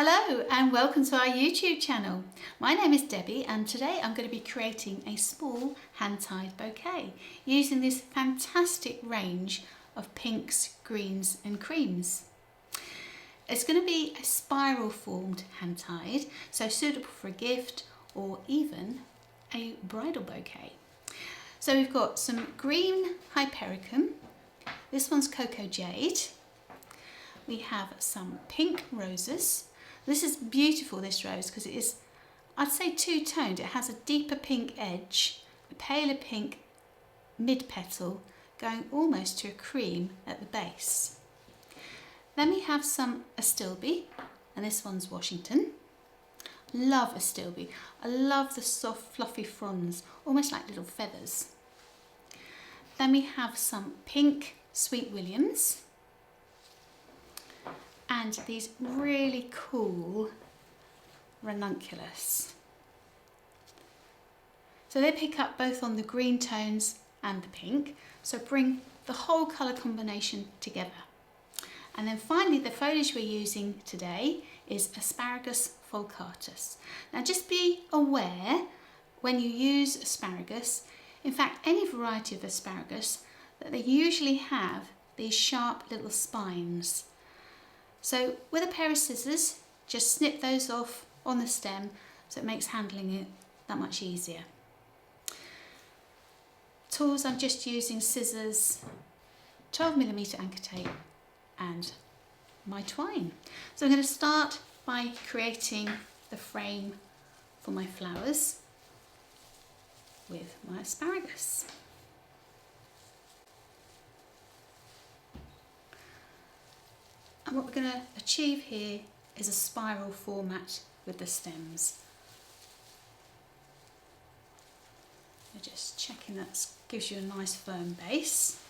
Hello and welcome to our YouTube channel. My name is Debbie and today I'm going to be creating a small hand-tied bouquet using this fantastic range of pinks, greens and creams. It's going to be a spiral formed hand-tied, so suitable for a gift or even a bridal bouquet. So we've got some green hypericum, this one's cocoa jade, we have some pink roses. This is beautiful, this rose, because it is, I'd say, two-toned. It has a deeper pink edge, a paler pink mid-petal, going almost to a cream at the base. Then we have some astilbe, and this one's Washington. Love astilbe. I love the soft, fluffy fronds, almost like little feathers. Then we have some pink Sweet Williams. And these really cool ranunculus. So they pick up both on the green tones and the pink, so bring the whole colour combination together. And then finally the foliage we're using today is Asparagus fulcatus. Now just be aware when you use asparagus, in fact any variety of asparagus, that they usually have these sharp little spines. So with a pair of scissors, just snip those off on the stem so it makes handling it that much easier. Tools, I'm just using scissors, 12mm anchor tape and my twine. So I'm going to start by creating the frame for my flowers with my asparagus. And what we're going to achieve here is a spiral format with the stems. So just checking that gives you a nice firm base.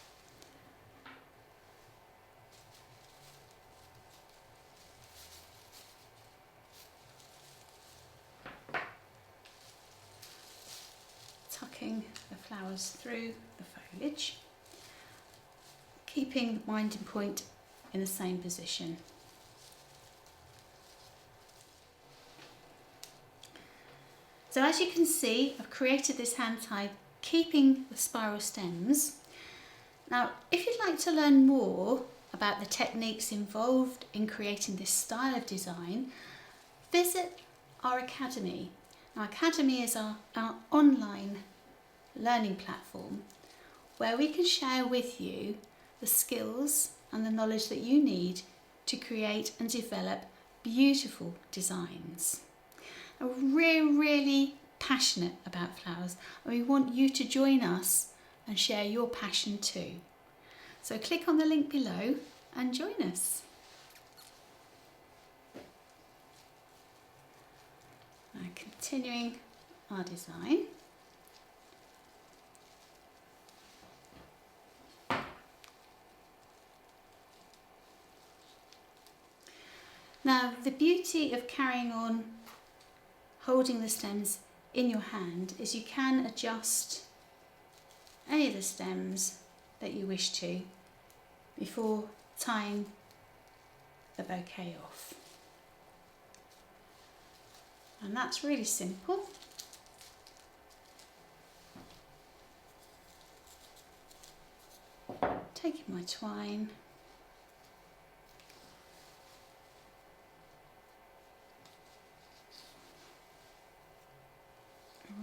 Tucking the flowers through the foliage, keeping the binding point in the same position. So as you can see, I've created this hand tie keeping the spiral stems. Now if you'd like to learn more about the techniques involved in creating this style of design, visit our academy. Our academy is our online learning platform where we can share with you the skills and the knowledge that you need to create and develop beautiful designs. We're really passionate about flowers and we want you to join us and share your passion too. So click on the link below and join us. Now, continuing our design. Now the beauty of carrying on holding the stems in your hand is you can adjust any of the stems that you wish to before tying the bouquet off. And that's really simple. Taking my twine,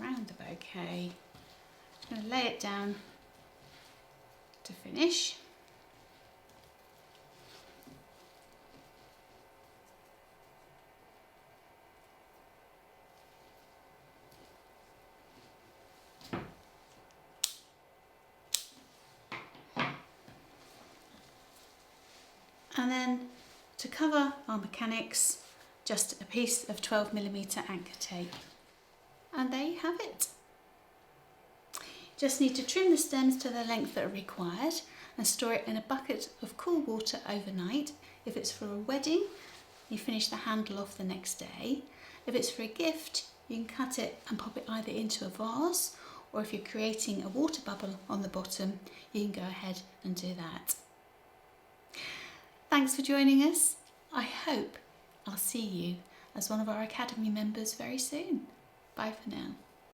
around the bouquet, I'm going to lay it down to finish. And then to cover our mechanics, just a piece of 12mm anchor tape. And there you have it. Just need to trim the stems to the length that are required and store it in a bucket of cool water overnight. If it's for a wedding, you finish the handle off the next day. If it's for a gift, you can cut it and pop it either into a vase, or if you're creating a water bubble on the bottom, you can go ahead and do that. Thanks for joining us. I hope I'll see you as one of our Academy members very soon. Bye for now.